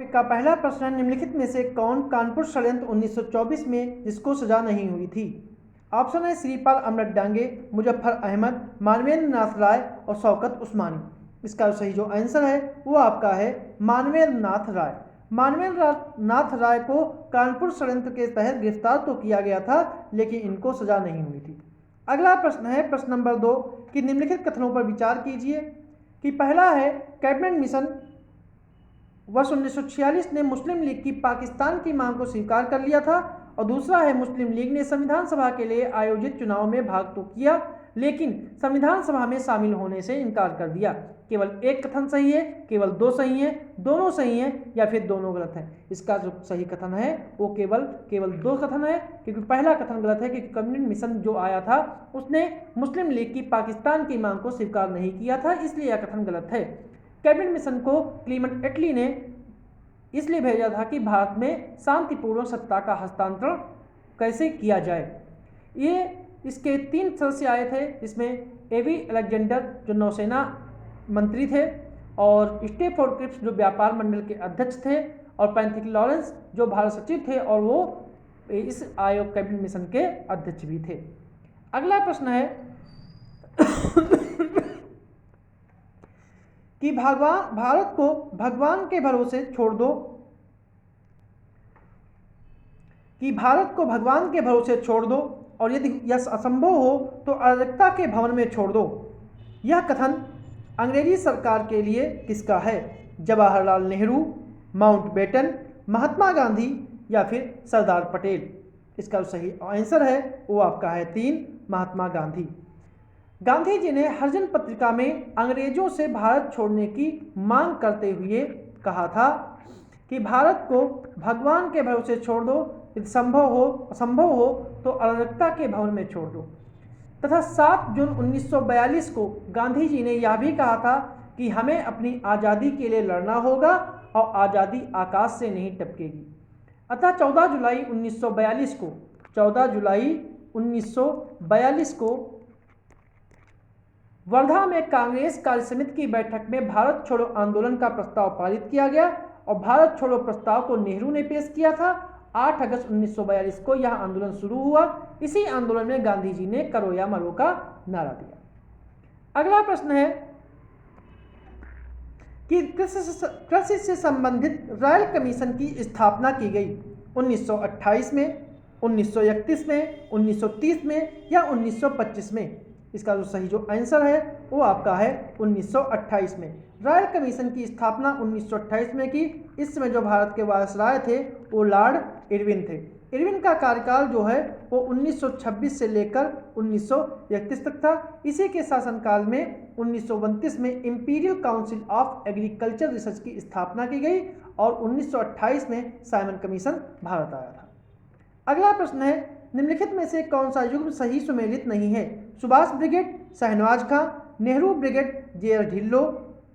का पहला प्रश्न है, निम्नलिखित में से कौन कानपुर षड्यंत्र 1924 में जिसको सजा नहीं हुई थी? ऑप्शन है श्रीपाल अमृत डांगे, मुजफ्फर अहमद, मानवेंद्र नाथ राय और शौकत उस्मानी। इसका सही जो आंसर है वो आपका है मानवेंद्र नाथ राय। मानवेंद्र नाथ राय को कानपुर षड्यंत्र के तहत गिरफ्तार तो किया गया था, लेकिन इनको सजा नहीं हुई थी। अगला प्रश्न है प्रश्न नंबर 2 कि निम्नलिखित कथनों पर विचार कीजिए। कि पहला है कैबिनेट मिशन वर्ष 1946 ने मुस्लिम लीग की पाकिस्तान की मांग को स्वीकार कर लिया था, और दूसरा है मुस्लिम लीग ने संविधान सभा के लिए आयोजित चुनाव में भाग तो किया, लेकिन संविधान सभा में शामिल होने से इनकार कर दिया। केवल एक कथन सही है, केवल दो सही है, दोनों सही हैं, या फिर दोनों गलत हैं? इसका जो सही कथन है वो केवल दो कथन है, क्योंकि पहला कथन गलत है, क्योंकि कैबिनेट मिशन जो आया था उसने मुस्लिम लीग की पाकिस्तान की मांग को स्वीकार नहीं किया था, इसलिए यह कथन गलत है। कैबिनेट मिशन को क्लीमेंट एटली ने इसलिए भेजा था कि भारत में शांतिपूर्ण सत्ता का हस्तांतरण कैसे किया जाए। ये इसके 3 सदस्य आए थे, जिसमें एवी अलेक्जेंडर जो नौसेना मंत्री थे, और स्टेफोर्ड क्रिप्स जो व्यापार मंडल के अध्यक्ष थे, और पैंथिक लॉरेंस जो भारत सचिव थे, और वो इस आयोग कैबिनेट मिशन के अध्यक्ष भी थे। अगला प्रश्न है कि भारत को भगवान के भरोसे छोड़ दो, कि भारत को भगवान के भरोसे छोड़ दो, और यदि यह असंभव हो तो अराजकता के भवन में छोड़ दो। यह कथन अंग्रेजी सरकार के लिए किसका है? जवाहरलाल नेहरू, माउंटबेटन, महात्मा गांधी या फिर सरदार पटेल? इसका सही आंसर है वो आपका है 3 महात्मा गांधी। गांधी जी ने हरिजन पत्रिका में अंग्रेजों से भारत छोड़ने की मांग करते हुए कहा था कि भारत को भगवान के भरोसे छोड़ दो, यदि असंभव हो तो अराजकता के भवन में छोड़ दो। तथा 7 जून 1942 को गांधी जी ने यह भी कहा था कि हमें अपनी आज़ादी के लिए लड़ना होगा, और आज़ादी आकाश से नहीं टपकेगी। अतः 14 जुलाई 1942 को वर्धा में कांग्रेस कार्य समिति की बैठक में भारत छोड़ो आंदोलन का प्रस्ताव पारित किया गया, और भारत छोड़ो प्रस्ताव को नेहरू ने पेश किया था। 8 अगस्त 1942 को यह आंदोलन शुरू हुआ। इसी आंदोलन में गांधी जी ने करो या मरो का नारा दिया। अगला प्रश्न है कि कृषि से संबंधित रॉयल कमीशन की स्थापना की गई 1928 में, 1931 में, 1930 में या 1925 में? इसका जो सही जो आंसर है वो आपका है 1928 में। रॉयल कमीशन की स्थापना 1928 में की। इस समय जो भारत के वायसराय थे वो लॉर्ड इरविन थे। इरविन का कार्यकाल जो है वो 1926 से लेकर 1931 तक था। इसी के शासनकाल में 1929 में imperial council of agriculture research की स्थापना की गई, और 1928 में साइमन कमीशन भारत आया था। अगला प्रश्न है, निम्नलिखित में से कौन सा युग्म सही सुमेलित नहीं है? सुभाष ब्रिगेड शहनवाज खां, नेहरू ब्रिगेड जे.आर. ढिल्लो,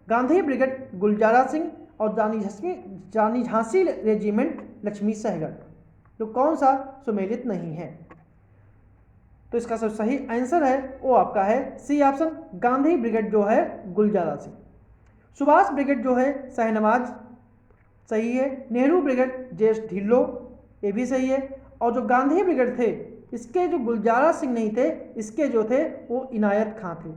गांधी ब्रिगेड गुलजारा सिंह, और जानी झांसी रेजिमेंट लक्ष्मी सहगल। तो कौन सा सुमेलित नहीं है? तो इसका सब सही आंसर है वो आपका है सी ऑप्शन, गांधी ब्रिगेड जो है गुलजारा सिंह। सुभाष ब्रिगेड जो है शहनवाज सही है, नेहरू ब्रिगेड जे.एस. ढिल्लो ये भी सही है, और जो गांधी ब्रिगेड थे इसके जो गुलजारा सिंह नहीं थे, इसके जो थे वो इनायत खां थे।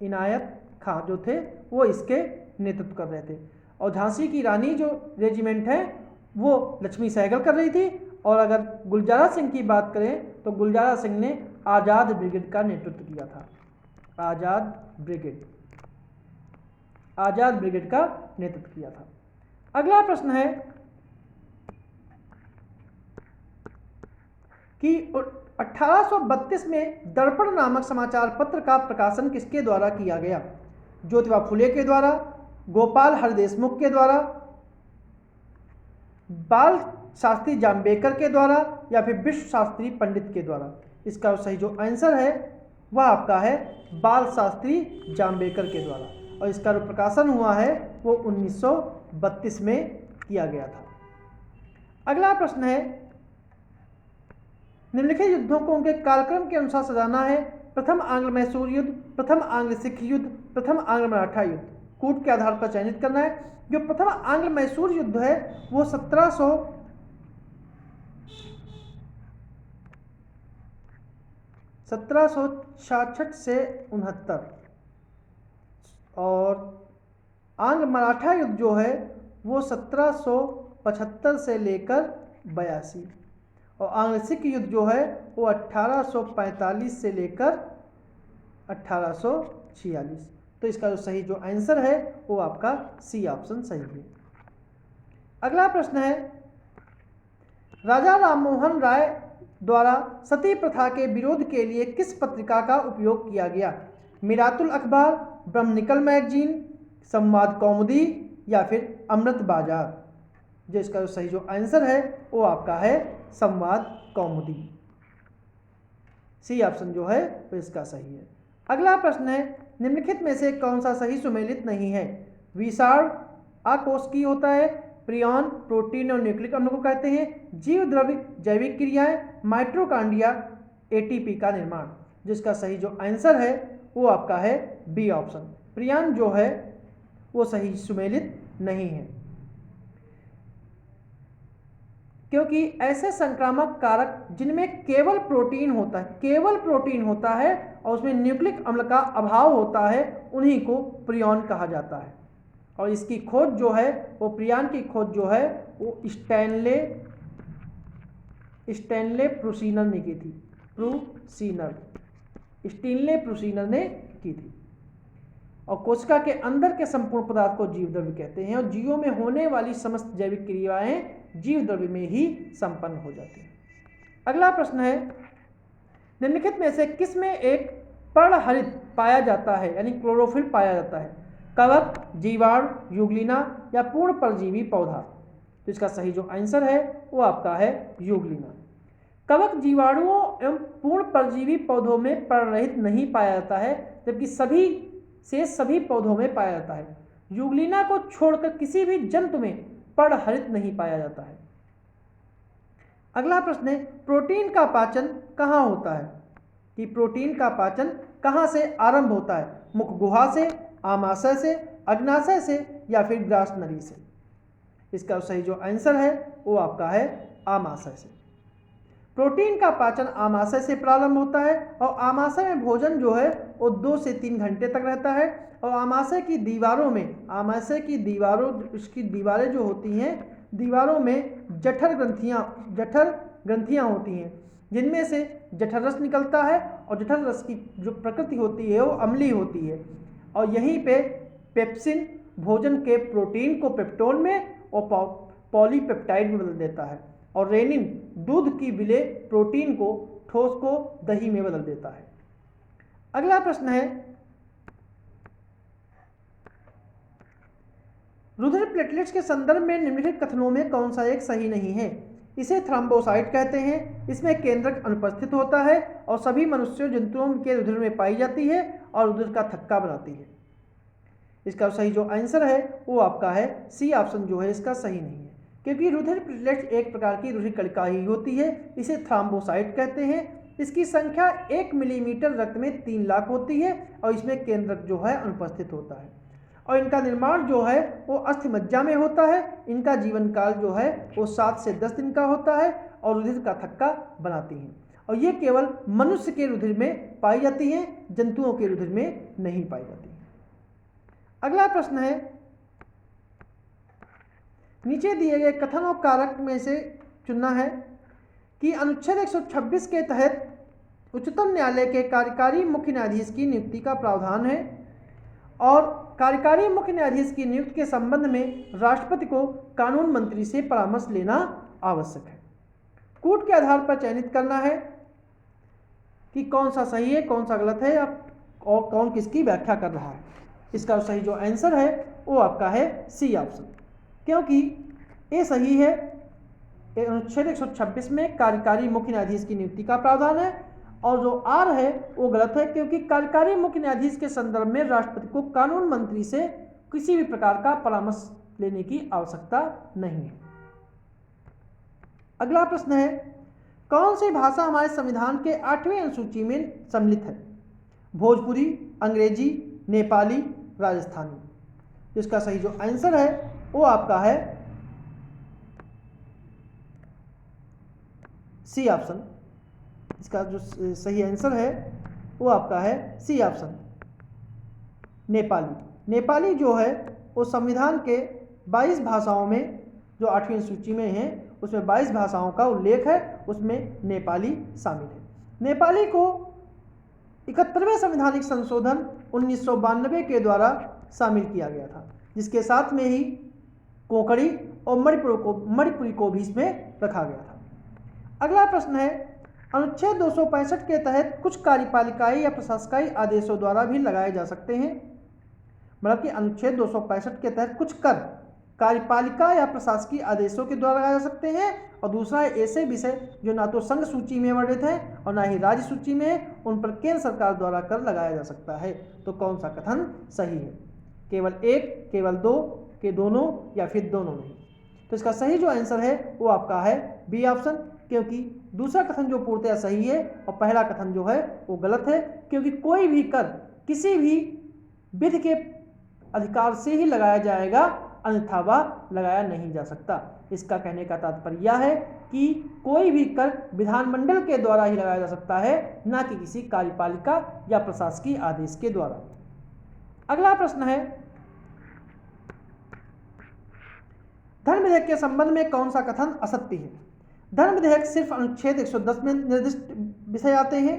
इनायत खां जो थे वो इसके नेतृत्व कर रहे थे, और झांसी की रानी जो रेजिमेंट है वो लक्ष्मी सहगल कर रही थी। और अगर गुलजारा सिंह की बात करें तो गुलजारा सिंह ने आज़ाद ब्रिगेड का नेतृत्व किया था। आज़ाद ब्रिगेड का नेतृत्व किया था। अगला प्रश्न है कि 1832 में दर्पण नामक समाचार पत्र का प्रकाशन किसके द्वारा किया गया? ज्योतिबा फुले के द्वारा, गोपाल हर देशमुख के द्वारा, बाल शास्त्री जाम्बेकर के द्वारा, या फिर विश्व शास्त्री पंडित के द्वारा? इसका सही जो आंसर है वह आपका है बाल शास्त्री जाम्बेकर के द्वारा, और इसका जो प्रकाशन हुआ है वो 1932 में किया गया था। अगला प्रश्न है, निम्नलिखित युद्धों को उनके कालक्रम के अनुसार सजाना है। प्रथम आंग्ल मैसूर युद्ध, प्रथम आंग्ल सिख युद्ध, प्रथम आंग्ल मराठा युद्ध। कूट के आधार पर चयनित करना है। जो प्रथम आंग्ल मैसूर युद्ध है वो 1766 से 69, और आंग्ल मराठा युद्ध जो है वो 1775 से लेकर 82, और आंग्ल सिख युद्ध जो है वो 1845 से लेकर 1846। तो इसका जो सही जो आंसर है वो आपका सी ऑप्शन सही है। अगला प्रश्न है, राजा राममोहन राय द्वारा सती प्रथा के विरोध के लिए किस पत्रिका का उपयोग किया गया? मिरातुल अखबार, ब्रह्मनिकल मैगजीन, संवाद कौमुदी या फिर अमृत बाजार? जो इसका जो सही जो आंसर है वो आपका है संवाद कौमुदी। सी ऑप्शन जो है वो इसका सही है। अगला प्रश्न है, निम्नलिखित में से कौन सा सही सुमेलित नहीं है? विषाण अकोशिकीय होता है, प्रियॉन प्रोटीन और न्यूक्लिक अम्ल को कहते हैं, जीव द्रव्य जैविक क्रियाएं, माइटोकॉन्ड्रिया एटीपी का निर्माण। जिसका सही जो आंसर है वो आपका है बी ऑप्शन, प्रियॉन जो है वो सही सुमेलित नहीं है, क्योंकि ऐसे संक्रामक कारक जिनमें केवल प्रोटीन होता है और उसमें न्यूक्लिक अम्ल का अभाव होता है उन्हीं को प्रियॉन कहा जाता है। और इसकी खोज जो है वो प्रियॉन की खोज जो है वो स्टैनले प्रूसीनर ने की थी। स्टैनले प्रूसीनर ने की थी। और कोशिका के अंदर के संपूर्ण पदार्थ को जीव द्रव्य कहते हैं, और जीवों में होने वाली समस्त जैविक क्रियाएं जीव द्रव्य में ही संपन्न हो जाती हैं। अगला प्रश्न है, निम्नलिखित में से किसमें एक पर्णहरित पाया जाता है, यानी क्लोरोफिल पाया जाता है? कवक, जीवाणु, युग्लिना या पूर्ण परजीवी पौधा? तो इसका सही जो आंसर है वो आपका है युग्लिना। कवक जीवाणुओं एवं पूर्ण परजीवी पौधों में पर्णरहित नहीं पाया जाता है, जबकि सभी पौधों में पाया जाता है। युग्लिना को छोड़कर किसी भी जंतु में पर्णहरित नहीं पाया जाता है। अगला प्रश्न है, प्रोटीन का पाचन कहाँ होता है? कि प्रोटीन का पाचन कहाँ से आरंभ होता है? मुख गुहा से, आमाशय से, अग्नाशय से या फिर ग्रास नली से? इसका सही जो आंसर है वो आपका है आमाशय से। प्रोटीन का पाचन आमाशय से प्रारंभ होता है, और आमाशय में भोजन जो है वो 2 से 3 घंटे तक रहता है, और आमाशय की दीवारें जो होती हैं, दीवारों में जठर ग्रंथियां होती हैं, जिनमें से जठर रस निकलता है, और जठर रस की जो प्रकृति होती है वो अम्लीय होती है, और यहीं पे पेप्सिन भोजन के प्रोटीन को पेप्टोन में और पॉलीपेप्टाइड में बदल देता है, और रेनिन दूध की विलेय प्रोटीन को ठोस को दही में बदल देता है। अगला प्रश्न है, रुधिर प्लेटलेट्स के संदर्भ में निम्नलिखित कथनों में कौन सा एक सही नहीं है? इसे थ्रोम्बोसाइट कहते हैं, इसमें केंद्रक अनुपस्थित होता है, और सभी मनुष्यों जंतुओं के रुधिर में पाई जाती है और रुधिर का थक्का बनाती है। इसका सही जो आंसर है वो आपका है सी ऑप्शन जो है इसका सही नहीं है, क्योंकि रुधिर प्लेटलेट्स एक प्रकार की रुधिर कणिका ही होती है। इसे थ्रोम्बोसाइट कहते हैं। इसकी संख्या 1 मिलीमीटर रक्त में 3 लाख होती है, और इसमें केंद्रक जो है अनुपस्थित होता है, और इनका निर्माण जो है वो अस्थिमज्जा में होता है। इनका जीवन काल जो है वो 7 से 10 दिन का होता है, और रुधिर का थक्का बनाती हैं, और ये केवल मनुष्य के रुधिर में पाई जाती हैं, जंतुओं के रुधिर में नहीं पाई जाती। अगला प्रश्न है, नीचे दिए गए कथन और कारक में से चुनना है कि अनुच्छेद 126 के तहत उच्चतम न्यायालय के कार्यकारी मुख्य न्यायाधीश की नियुक्ति का प्रावधान है, और कार्यकारी मुख्य न्यायाधीश की नियुक्ति के संबंध में राष्ट्रपति को कानून मंत्री से परामर्श लेना आवश्यक है। कूट के आधार पर चयनित करना है कि कौन सा सही है, कौन सा गलत है, और कौन किसकी व्याख्या कर रहा है। इसका सही जो आंसर है वो आपका है सी ऑप्शन, क्योंकि ये सही है। अनुच्छेद 126 में कार्यकारी मुख्य न्यायाधीश की नियुक्ति का प्रावधान है, और जो आर है वो गलत है, क्योंकि कार्यकारी मुख्य न्यायाधीश के संदर्भ में राष्ट्रपति को कानून मंत्री से किसी भी प्रकार का परामर्श लेने की आवश्यकता नहीं है। अगला प्रश्न है, कौन सी भाषा हमारे संविधान के 8वें अनुसूची में सम्मिलित है? भोजपुरी, अंग्रेजी, नेपाली, राजस्थानी? इसका सही जो आंसर है वो आपका है सी ऑप्शन। इसका जो सही आंसर है वो आपका है सी ऑप्शन, नेपाली। नेपाली जो है वो संविधान के 22 भाषाओं में, जो 8वीं सूची में है उसमें 22 भाषाओं का उल्लेख है, उसमें नेपाली शामिल है। नेपाली को 71वें संवैधानिक संशोधन 1992 के द्वारा शामिल किया गया था, जिसके साथ में ही कोंकणी और मणिपुरी को भी इसमें रखा गया था। अगला प्रश्न है, अनुच्छेद 265 के तहत कुछ कार्यपालिकाई या प्रशासकीय आदेशों द्वारा भी लगाए जा सकते हैं। मतलब कि अनुच्छेद 265 के तहत कुछ कर कार्यपालिका या प्रशासकीय आदेशों के द्वारा लगाए जा सकते हैं, और दूसरा है ऐसे विषय जो ना तो संघ सूची में वर्णित हैं और ना ही राज्य सूची में, उन पर केंद्र सरकार द्वारा कर लगाया जा सकता है। तो कौन सा कथन सही है? केवल एक, केवल दो, के दोनों, या फिर दोनों नहीं? तो इसका सही जो आंसर है वो आपका है बी ऑप्शन, क्योंकि दूसरा कथन जो पूर्णतः सही है और पहला कथन जो है वो गलत है, क्योंकि कोई भी कर किसी भी विधि के अधिकार से ही लगाया जाएगा, अन्यथा वह लगाया नहीं जा सकता। इसका कहने का तात्पर्य यह है कि कोई भी कर विधानमंडल के द्वारा ही लगाया जा सकता है, ना कि किसी कार्यपालिका या प्रशासकीय आदेश के द्वारा। अगला प्रश्न है, धन विधेयक के संबंध में कौन सा कथन असत्य है? धन विधेयक सिर्फ अनुच्छेद 110 में निर्दिष्ट विषय आते हैं,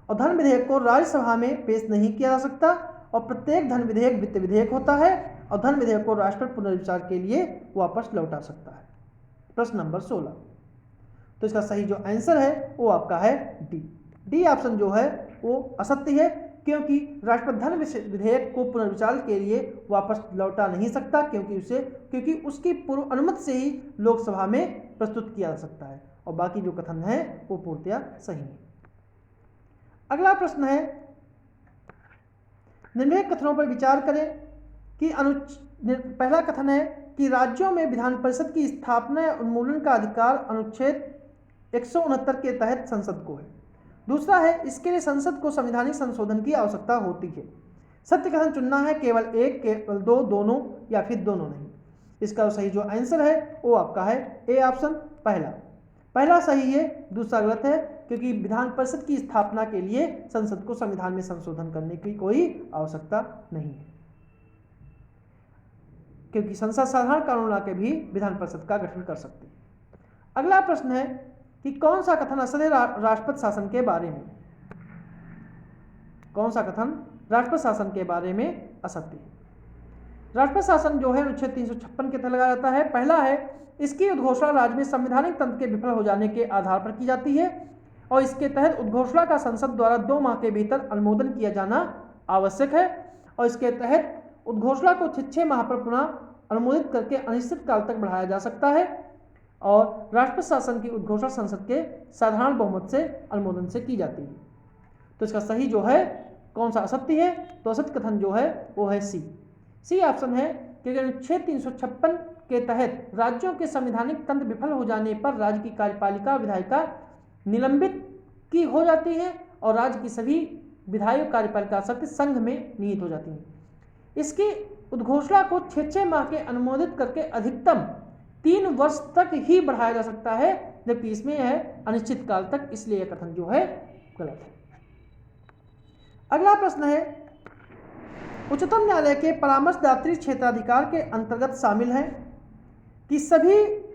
और धन विधेयक को राज्यसभा में पेश नहीं किया जा सकता, और प्रत्येक धन विधेयक वित्त विधेयक होता है, और धन विधेयक को राष्ट्रपति पुनर्विचार के लिए वापस लौटा सकता है। प्रश्न नंबर 16। तो इसका सही जो आंसर है वो आपका है डी ऑप्शन जो है वो असत्य है, क्योंकि राष्ट्रपति धन विधेयक को पुनर्विचार के लिए वापस लौटा नहीं सकता, क्योंकि उसकी पूर्व अनुमति से ही लोकसभा में प्रस्तुत किया जा सकता है, और बाकी जो कथन है वो पूर्णतया सही है। अगला प्रश्न है, निम्नलिखित कथनों पर विचार करें कि पहला कथन है कि राज्यों में विधान परिषद की स्थापना या उन्मूलन का अधिकार अनुच्छेद 169 के तहत संसद को है। दूसरा है, इसके लिए संसद को संवैधानिक संशोधन की आवश्यकता होती है। सत्य कथन चुनना है, केवल एक, केवल दो, दोनों, या फिर दोनों नहीं। इसका सही जो आंसर है वो आपका है ए ऑप्शन, पहला सही है, दूसरा गलत है, क्योंकि विधान परिषद की स्थापना के लिए संसद को संविधान में संशोधन करने की कोई आवश्यकता नहीं है, क्योंकि संसद साधारण कानून लाकर भी विधान परिषद का गठन कर सकती है। अगला प्रश्न है कि कौन सा कथन असत्य है राष्ट्रपति शासन के बारे में? कौन सा कथन राष्ट्रपति शासन के बारे में असत्य है? राष्ट्रपति शासन जो है अनुच्छेद 356 के तहत लगाया जाता है। पहला है, इसकी उद्घोषणा राज्य में संवैधानिक तंत्र के विफल हो जाने के आधार पर की जाती है, और इसके तहत उद्घोषणा का संसद द्वारा 2 माह के भीतर अनुमोदन किया जाना आवश्यक है, और इसके तहत उद्घोषणा को 6 माह पर पुनः अनुमोदित करके अनिश्चित काल तक बढ़ाया जा सकता है, और राष्ट्रपति शासन की उद्घोषणा संसद के साधारण बहुमत से अनुमोदन से की जाती है। तो इसका सही जो है कौन सा असत्य है? तो असत्य कथन जो है वो है सी ऑप्शन है, क्योंकि अनुच्छेद 356 के तहत राज्यों के संवैधानिक तंत्र विफल हो जाने पर राज्य की कार्यपालिका विधायिका निलंबित की हो जाती है, और राज्य की सभी विधायक कार्यपालिका शक्ति संघ में निहित हो जाती है। इसकी उद्घोषणा को 6 माह के अनुमोदित करके अधिकतम 3 वर्ष तक ही बढ़ाया जा सकता है, जबकि इसमें है अनिश्चित काल तक, इसलिए यह कथन जो है गलत है। अगला प्रश्न है, उच्चतम न्यायालय के परामर्शदात्री क्षेत्राधिकार के अंतर्गत शामिल है कि सभी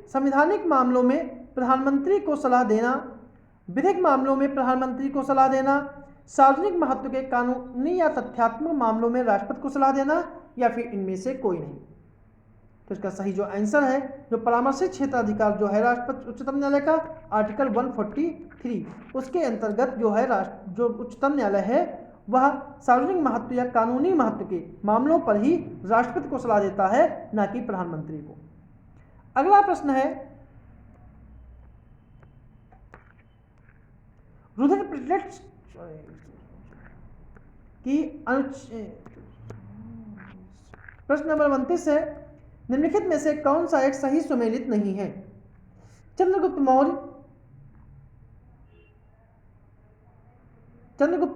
संवैधानिक मामलों में प्रधानमंत्री को सलाह देना, विधिक मामलों में प्रधानमंत्री को सलाह देना, सार्वजनिक महत्व के कानूनी या तथ्यात्मक मामलों में राष्ट्रपति को सलाह देना, या फिर इनमें से कोई नहीं। तो इसका सही जो आंसर है, जो परामर्शी क्षेत्राधिकार जो है राष्ट्रपति उच्चतम न्यायालय का आर्टिकल 143 उसके अंतर्गत जो है जो उच्चतम न्यायालय है वह सार्वजनिक महत्व या कानूनी महत्व के मामलों पर ही राष्ट्रपति को सलाह देता है, न कि प्रधानमंत्री को। अगला प्रश्न है, रुद्रप्रतिष्ठ की प्रश्न नंबर 29 है, निम्नलिखित में से कौन सा एक सही सुमेलित नहीं है? चंद्रगुप्त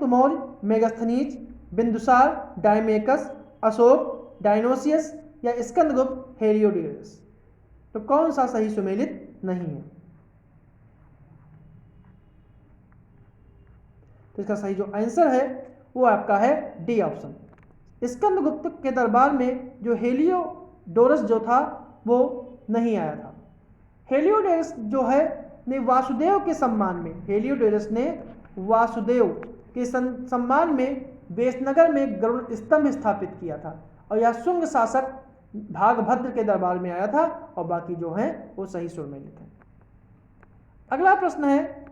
मौर्य, मेगास्थनीज, बिंदुसार, डायमेकस, अशोक, डायनोसियस, या स्कंदगुप्त हेलियोडोरस। तो कौन सा सही सुमेलित नहीं है? तो इसका सही जो आंसर है वो आपका है डी ऑप्शन। स्कंदगुप्त के दरबार में जो हेलियोडोरस जो था वो नहीं आया था। हेलियोडोरस जो है ने वासुदेव के सम्मान में, हेलियोडोरस ने वासुदेव के सम्मान में वेशनगर में गरुड़ स्तंभ स्थापित किया था और यह शुंग शासक भागभद्र के दरबार में आया था और बाकी जो है वो सही सुमेलित है। अगला प्रश्न है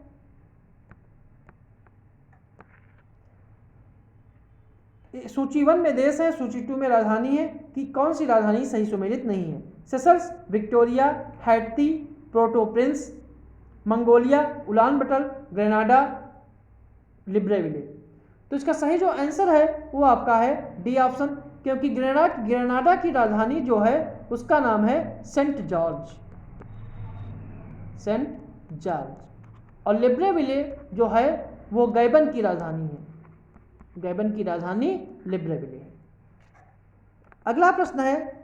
सूची 1 में देश है, सूची 2 में राजधानी है कि कौन सी राजधानी सही सुमेलित नहीं है? Seychelles, Victoria, Haiti, Port-au-Prince, Mongolia, Ulaanbaatar, Grenada, Libreville. तो इसका सही जो आंसर है वो आपका है डी ऑप्शन, क्योंकि ग्रेनाडा की राजधानी जो है उसका नाम है सेंट जॉर्ज और लिब्रेविले जो है वो गैबन की राजधानी है, गैबन की राजधानी लिब्रेविले है। अगला प्रश्न है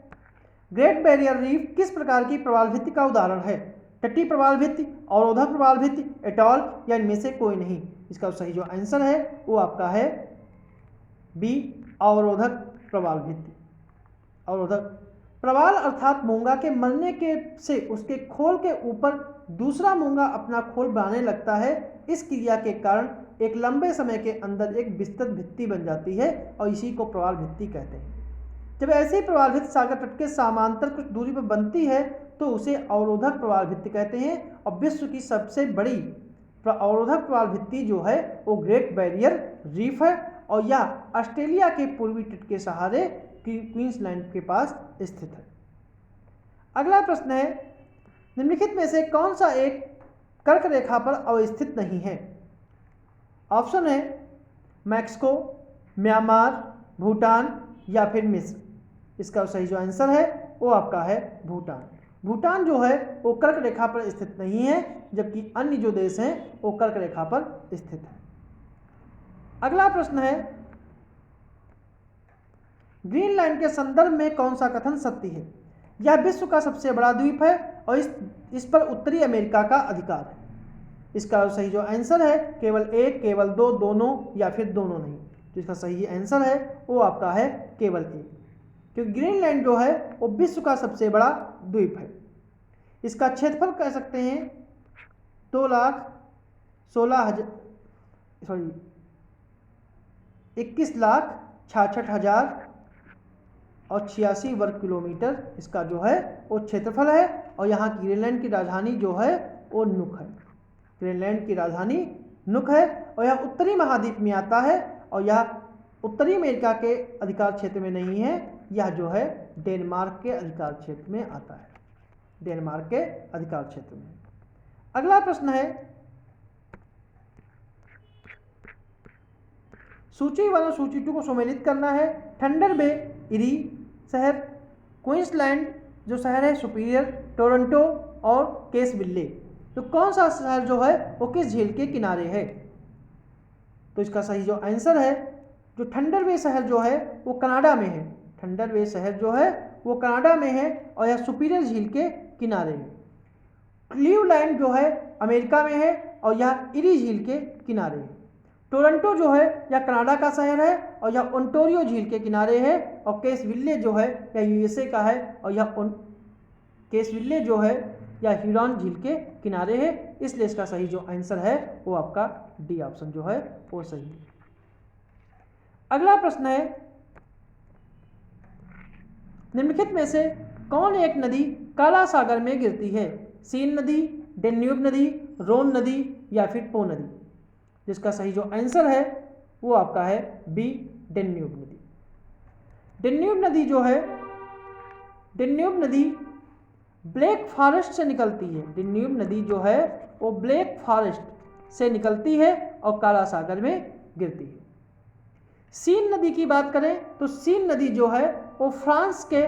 ग्रेट बैरियर रीफ किस प्रकार की प्रवाल भित्ति का उदाहरण है? तटीय प्रवाल भित्ति, अवरोधक प्रवाल भित्ति, एटॉल या इनमें से कोई नहीं? इसका सही जो आंसर है वो आपका है बी, अवरोधक प्रवाल भित्ति। अवरोधक प्रवाल अर्थात मूंगा के मरने के से उसके खोल के ऊपर दूसरा मूंगा अपना खोल बनाने लगता है। इस क्रिया के कारण एक लंबे समय के अंदर एक विस्तृत भित्ति बन जाती है और इसी को प्रवाल भित्ति कहते हैं। जब ऐसी प्रवाल भित्ति सागर तट के समांतर कुछ दूरी पर बनती है तो उसे अवरोधक प्रवाल भित्ति कहते हैं और विश्व की सबसे बड़ी अवरोधक प्रवाल भित्ति जो है वो ग्रेट बैरियर रीफ है और यह ऑस्ट्रेलिया के पूर्वी तट के सहारे क्वींसलैंड के पास स्थित है। अगला प्रश्न है निम्नलिखित में से कौन सा एक कर्क रेखा पर अवस्थित नहीं है? ऑप्शन है मैक्सिको, म्यांमार, भूटान या फिर मिस्र। इसका सही जो आंसर है वो आपका है भूटान। भूटान जो है वो कर्क रेखा पर स्थित नहीं है, जबकि अन्य जो देश हैं वो कर्क रेखा पर स्थित है। अगला प्रश्न है ग्रीनलैंड के संदर्भ में कौन सा कथन सत्य है? यह विश्व का सबसे बड़ा द्वीप है और इस पर उत्तरी अमेरिका का अधिकार है। इसका सही जो आंसर है केवल एक, केवल दो, दोनों या फिर दोनों नहीं। तो इसका सही आंसर है वो आपका है केवल एक, क्योंकि ग्रीनलैंड जो है वो विश्व का सबसे बड़ा द्वीप है। इसका क्षेत्रफल कह सकते हैं 21,66,086 वर्ग किलोमीटर इसका जो है वो क्षेत्रफल है और यहाँ ग्रीनलैंड की राजधानी जो है वो नुक है। ग्रीनलैंड की राजधानी नुक है और यह उत्तरी महाद्वीप में आता है और यह उत्तरी अमेरिका के अधिकार क्षेत्र में नहीं है, यह जो है डेनमार्क के अधिकार क्षेत्र में आता है, डेनमार्क के अधिकार क्षेत्र में। अगला प्रश्न है सूची 1 और सूची 2 को सम्मिलित करना है। थंडर बे, इरी शहर, क्वींसलैंड जो शहर है, सुपीरियर, टोरंटो और केसविले। तो कौन सा शहर जो है वो किस झील के किनारे है? तो इसका सही जो आंसर है जो थंडर बे शहर जो है वो कनाडा में है। थंडर बे शहर जो है वो कनाडा में है और यह सुपीरियर झील के किनारे है। क्लीवलैंड जो है अमेरिका में है और यह इरी झील के किनारे है। टोरंटो जो है यह कनाडा का शहर है और यह ओंटारियो झील के किनारे है और केसविले जो है यह यूएसए का है और यह केसविले जो है यह ह्यूरॉन झील के किनारे है। इसलिए इसका सही जो आंसर है वो आपका डी ऑप्शन जो है वो सही है। अगला प्रश्न है निम्नलिखित में से कौन एक नदी काला सागर में गिरती है? सीन नदी, डेन्यूब नदी, रोन नदी या फिर पो नदी। जिसका सही जो आंसर है वो आपका है बी, डेन्यूब नदी। डेन्यूब नदी जो है, डेन्यूब नदी ब्लैक फॉरेस्ट से निकलती है। डेन्यूब नदी जो है वो ब्लैक फॉरेस्ट से निकलती है और काला सागर में गिरती है। सीन नदी की बात करें तो सीन नदी जो है वो फ्रांस के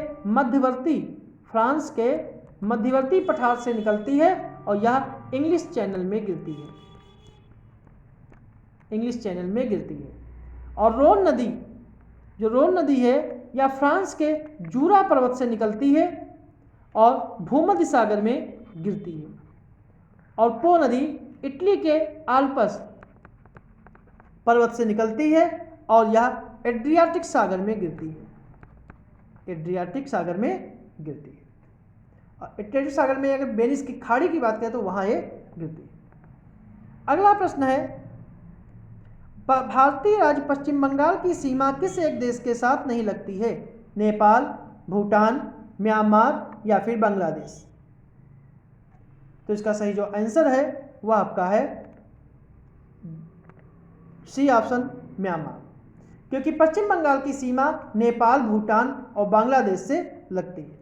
मध्यवर्ती पठार से निकलती है और यह इंग्लिश चैनल में गिरती है, इंग्लिश चैनल में गिरती है। और रोन नदी, जो रोन नदी है या फ्रांस के जूरा पर्वत से निकलती है और भूमध्य सागर में गिरती है, और पो नदी इटली के आल्प्स पर्वत से निकलती है और यह एड्रियाटिक सागर में गिरती है। एड्रियाटिक सागर में गिरती है। और एड्रियाटिक सागर में अगर वेनिस की खाड़ी की बात करें तो वहां ये गिरती है। अगला प्रश्न है, भारतीय राज्य पश्चिम बंगाल की सीमा किस एक देश के साथ नहीं लगती है? नेपाल, भूटान, म्यांमार या फिर बांग्लादेश? तो इसका सही जो आंसर है वह आपका है सी ऑप्शन, म्यांमार, क्योंकि पश्चिम बंगाल की सीमा नेपाल, भूटान और बांग्लादेश से लगती है।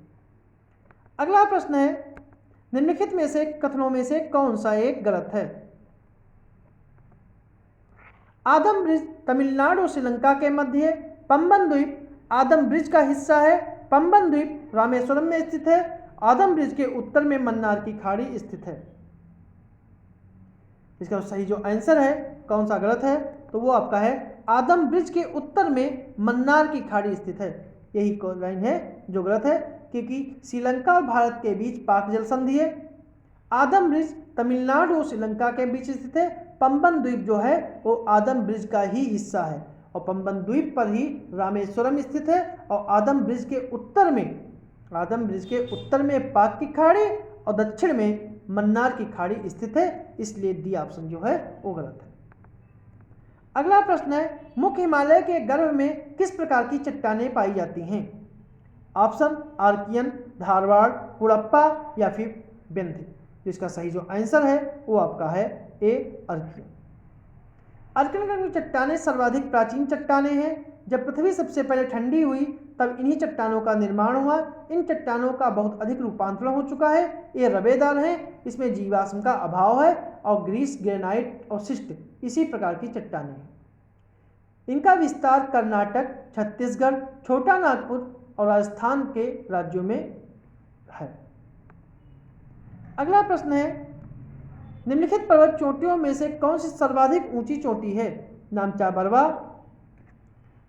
अगला प्रश्न है, निम्नलिखित में से कथनों में से कौन सा एक गलत है? आदम ब्रिज तमिलनाडु और श्रीलंका के मध्य, पंबन द्वीप आदम ब्रिज का हिस्सा है, पंबन द्वीप रामेश्वरम में स्थित है, आदम ब्रिज के उत्तर में मन्नार की खाड़ी स्थित है। इसका सही जो आंसर है कौन सा गलत है? तो वो आपका है आदम ब्रिज के उत्तर में मन्नार की खाड़ी स्थित है। यही लाइन है जो गलत है, क्योंकि श्रीलंका और भारत के बीच पाक जल संधि है। आदम ब्रिज तमिलनाडु और श्रीलंका के बीच स्थित है। पंबन द्वीप जो है वो आदम ब्रिज का ही हिस्सा है और पंबन द्वीप पर ही रामेश्वरम स्थित है, और आदम ब्रिज के उत्तर में पाक की खाड़ी और दक्षिण में मन्नार की खाड़ी स्थित है। इसलिए डी ऑप्शन जो है वो गलत है। अगला प्रश्न है, मुख्य हिमालय के गर्भ में किस प्रकार की चट्टानें पाई जाती हैं? ऑप्शन आर्कियन, धारवाड़, कुड़प्पा या फिर विंध्य। जिसका सही जो आंसर है वो आपका है ए, अर्कियन। अर्कियन की चट्टानें सर्वाधिक प्राचीन चट्टानें हैं। जब पृथ्वी सबसे पहले ठंडी हुई तब इन्हीं चट्टानों का निर्माण हुआ। इन चट्टानों का बहुत अधिक रूपांतरण हो चुका है। ये रवेदार हैं, इसमें जीवाश्म का अभाव है, और ग्रीस, ग्रेनाइट और शिस्ट इसी प्रकार की चट्टानें हैं। इनका विस्तार कर्नाटक, छत्तीसगढ़, छोटा नागपुर और राजस्थान के राज्यों में है। अगला प्रश्न है, निम्नलिखित पर्वत चोटियों में से कौन सी सर्वाधिक ऊंची चोटी है? नामचा बरवा,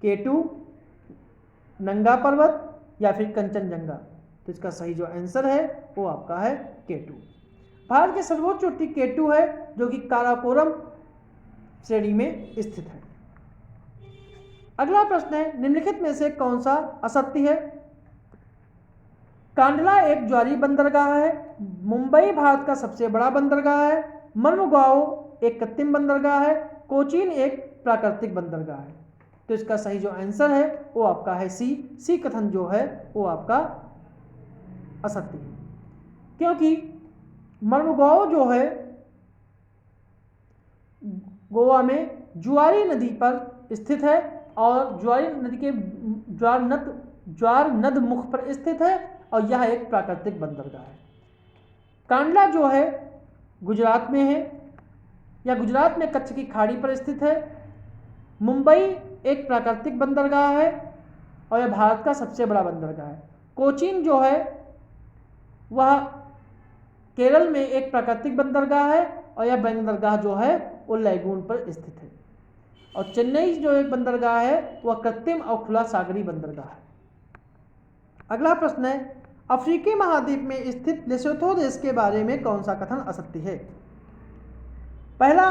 केटू, नंगा पर्वत या फिर कंचनजंगा? तो इसका सही जो आंसर है वो आपका है केटू। भारत की सर्वोच्च चोटी केटू है, जो कि काराकोरम श्रेणी में स्थित है। अगला प्रश्न है, निम्नलिखित में से कौन सा असत्य है? कांडला एक ज्वारीय बंदरगाह है। मुंबई भारत का सबसे बड़ा बंदरगाह है। मर्मुगाओ एक कृत्रिम बंदरगाह है। कोचीन एक प्राकृतिक बंदरगाह है। तो इसका सही जो आंसर है वो आपका है सी कथन जो है वो आपका असत्य है, क्योंकि मर्मुगाओ जो है गोवा में ज्वारी नदी पर स्थित है और ज्वारी नदी के ज्वार नद मुख पर स्थित है, और यह एक प्राकृतिक बंदरगाह है। कांडला जो है गुजरात में है, या गुजरात में कच्छ की खाड़ी पर स्थित है। मुंबई एक प्राकृतिक बंदरगाह है और यह भारत का सबसे बड़ा बंदरगाह है। कोचीन जो है वह केरल में एक प्राकृतिक बंदरगाह है और यह बंदरगाह जो है वो लैगून पर स्थित है। और चेन्नई जो एक बंदरगाह है वह कृत्रिम और खुला सागरी बंदरगाह है। अगला प्रश्न है, अफ्रीकी महाद्वीप में स्थित लेसोथो देश के बारे में कौन सा कथन असत्य है? पहला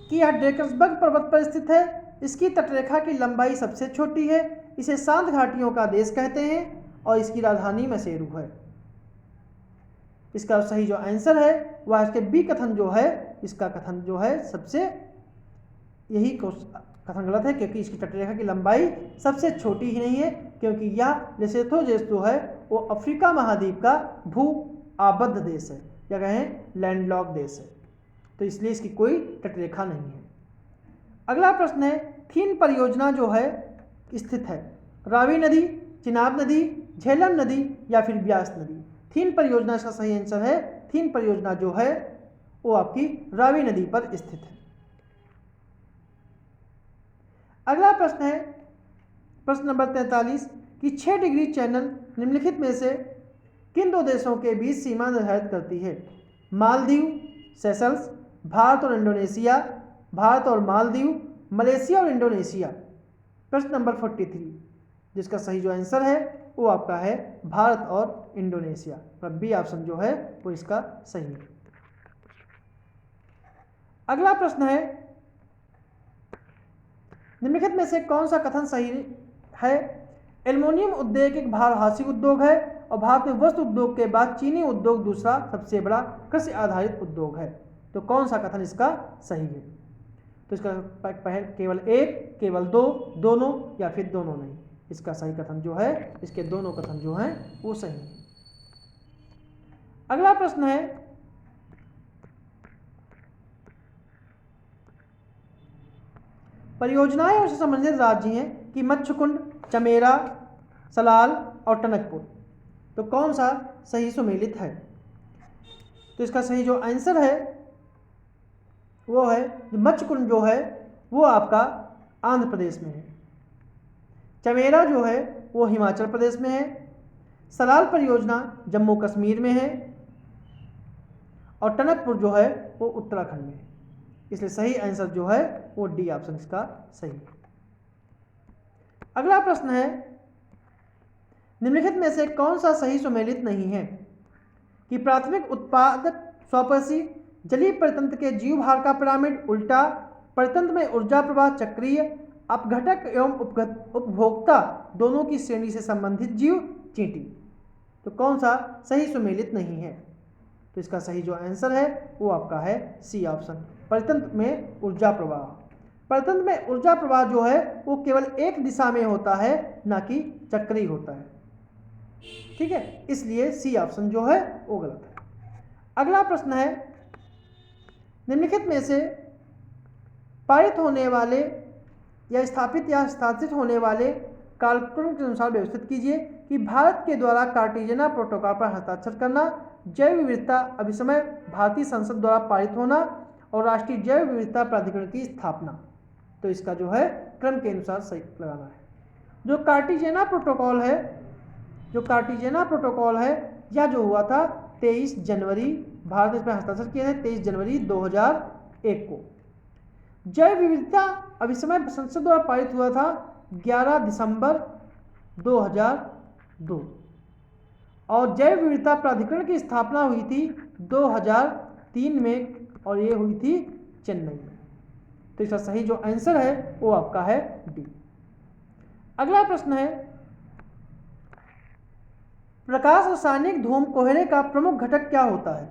कि यह ड्रेकन्सबर्ग पर्वत पर स्थित है। इसकी तटरेखा की लंबाई सबसे छोटी है। इसे शांत घाटियों का देश कहते हैं और इसकी राजधानी मैसेरू है। इसका सही जो आंसर है वह इसके बी कथन जो है, इसका कथन जो है सबसे यही कथन गलत है, क्योंकि इसकी तटरेखा की लंबाई सबसे छोटी ही नहीं है, क्योंकि यह लेसोथो देश जो है वो अफ्रीका महाद्वीप का भू आबद्ध देश है, या कहें लैंडलॉक देश है, तो इसलिए इसकी कोई तटरेखा नहीं है। अगला प्रश्न है, थीन परियोजना जो है स्थित है रावी नदी, चिनाब नदी, झेलम नदी या फिर ब्यास नदी? थीन परियोजना इसका सही आंसर है। थीन परियोजना जो है वो आपकी रावी नदी पर स्थित है। अगला प्रश्न है प्रश्न नंबर 43 कि 6 डिग्री चैनल निम्नलिखित में से किन दो देशों के बीच सीमा निर्धारित करती है? मालदीव, सेशल्स, भारत और इंडोनेशिया, भारत और मालदीव, मलेशिया और इंडोनेशिया। प्रश्न नंबर 43 जिसका सही जो आंसर है वो आपका है भारत और इंडोनेशिया। बी ऑप्शन जो है वो इसका सही है। अगला प्रश्न है, निम्नलिखित में से कौन सा कथन सही है? एल्युमिनियम उद्योग एक भारतवासी उद्योग है और भारत में वस्त्र उद्योग के बाद चीनी उद्योग दूसरा सबसे बड़ा कृषि आधारित उद्योग है। तो कौन सा कथन इसका सही है? तो इसका केवल एक, केवल दो, दोनों या फिर दोनों नहीं। इसका सही कथन जो है, इसके दोनों कथन जो हैं वो सही है। अगला प्रश्न है, परियोजनाएं से संबंधित राज्य हैं कि मच्छकुंड, चमेरा, सलाल और टनकपुर। तो कौन सा सही सुमेलित है? तो इसका सही जो आंसर है वो है मच्छकुंड जो है वो आपका आंध्र प्रदेश में है, चमेरा जो है वो हिमाचल प्रदेश में है, सलाल परियोजना जम्मू कश्मीर में है और टनकपुर जो है वो उत्तराखंड में है। इसलिए सही आंसर जो है वो डी ऑप्शन इसका सही है। अगला प्रश्न है, निम्नलिखित में से कौन सा सही सुमेलित नहीं है? कि प्राथमिक उत्पादक स्वपसी, जलीय परितंत्र के जीव भार का पिरामिड उल्टा, परितंत्र में ऊर्जा प्रवाह चक्रीय, अपघटक एवं उपभोक्ता दोनों की श्रेणी से संबंधित जीव चींटी। तो कौन सा सही सुमेलित नहीं है? तो इसका सही जो आंसर है वो आपका है सी ऑप्शन, परितंत्र में ऊर्जा प्रवाह। परितंत्र में ऊर्जा प्रवाह जो है वो केवल एक दिशा में होता है, ना कि चक्रीय होता है। ठीक है, इसलिए सी ऑप्शन जो है वो गलत है। अगला प्रश्न है, निम्नलिखित में से पारित होने वाले या स्थापित या स्थापित होने वाले कालक्रम के अनुसार व्यवस्थित कीजिए कि भारत के द्वारा कार्टेजिना प्रोटोकॉल पर हस्ताक्षर करना, जैव विविधता अभिसमय भारतीय संसद द्वारा पारित होना और राष्ट्रीय जैव विविधता प्राधिकरण की स्थापना। तो इसका जो है क्रम के अनुसार सही लगाना है। जो कार्टेजिना प्रोटोकॉल है यह जो हुआ था 23 जनवरी, भारत ने इसमें हस्ताक्षर किए थे 23 जनवरी 2001 को। जैव विविधता अभिसमय संसद द्वारा पारित हुआ था 11 दिसंबर 2002 और जैव विविधता प्राधिकरण की स्थापना हुई थी 2003 में और ये हुई थी चेन्नई में। तो इसका सही जो आंसर है वो आपका है डी। अगला प्रश्न है, प्रकाश रासायनिक धूम कोहरे का प्रमुख घटक क्या होता है?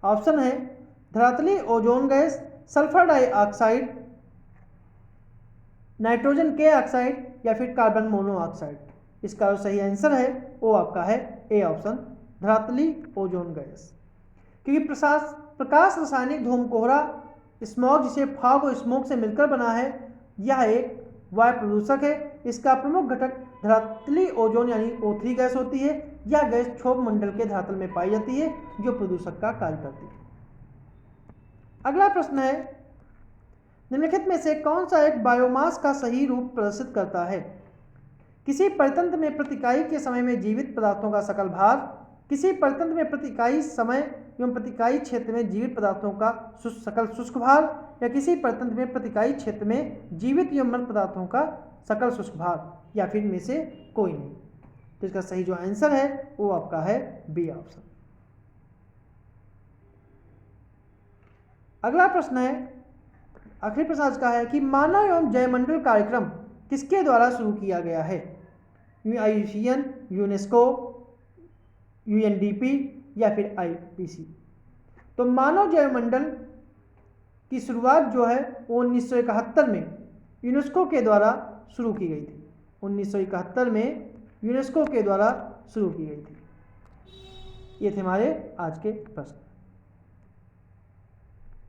ऑप्शन है धरातली ozone gas, sulphur dioxide, nitrogen के ऑक्साइड या फिर कार्बन मोनोऑक्साइड। इसका जो सही आंसर है वो आपका है ए ऑप्शन, धरातली ओजोन गैस। क्योंकि प्रकाश रासायनिक धूम कोहरा स्मॉग, जिसे फॉग और स्मोक से मिलकर बना है, यह एक वायु प्रदूषक है। इसका प्रमुख घटक धरातली ओजोन यानी O3 गैस होती है। यह गैस क्षोभ मंडल के धरातल में पाई जाती है जो प्रदूषक का कार्य करती है। अगला प्रश्न है, निम्नलिखित में से कौन सा एक बायोमास का सही रूप प्रदर्शित करता है? किसी परितंत्र में प्रतिकाई के समय में जीवित पदार्थों का सकल भार, किसी परितंत्र में प्रतिकाई समय एवं प्रतिकाई क्षेत्र में जीवित पदार्थों का सकल शुष्क भार, या किसी परितंत्र में प्रतिकाई क्षेत्र में जीवित एवं मृत पदार्थों का सकल शुष्क भार, या फिर में से कोई नहीं। तो इसका सही जो आंसर है वो आपका है बी ऑप्शन। अगला प्रश्न है, आखिरी प्रश्न आज का है कि मानव एवं जयमंडल कार्यक्रम किसके द्वारा शुरू किया गया है? IUCN, यूनेस्को, UNDP या फिर IPC। तो मानव जयमंडल की शुरुआत जो है वो 1971 में यूनेस्को के द्वारा शुरू की गई थी। 1971 में यूनेस्को के द्वारा शुरू की गई थी। ये थे हमारे आज के प्रश्न।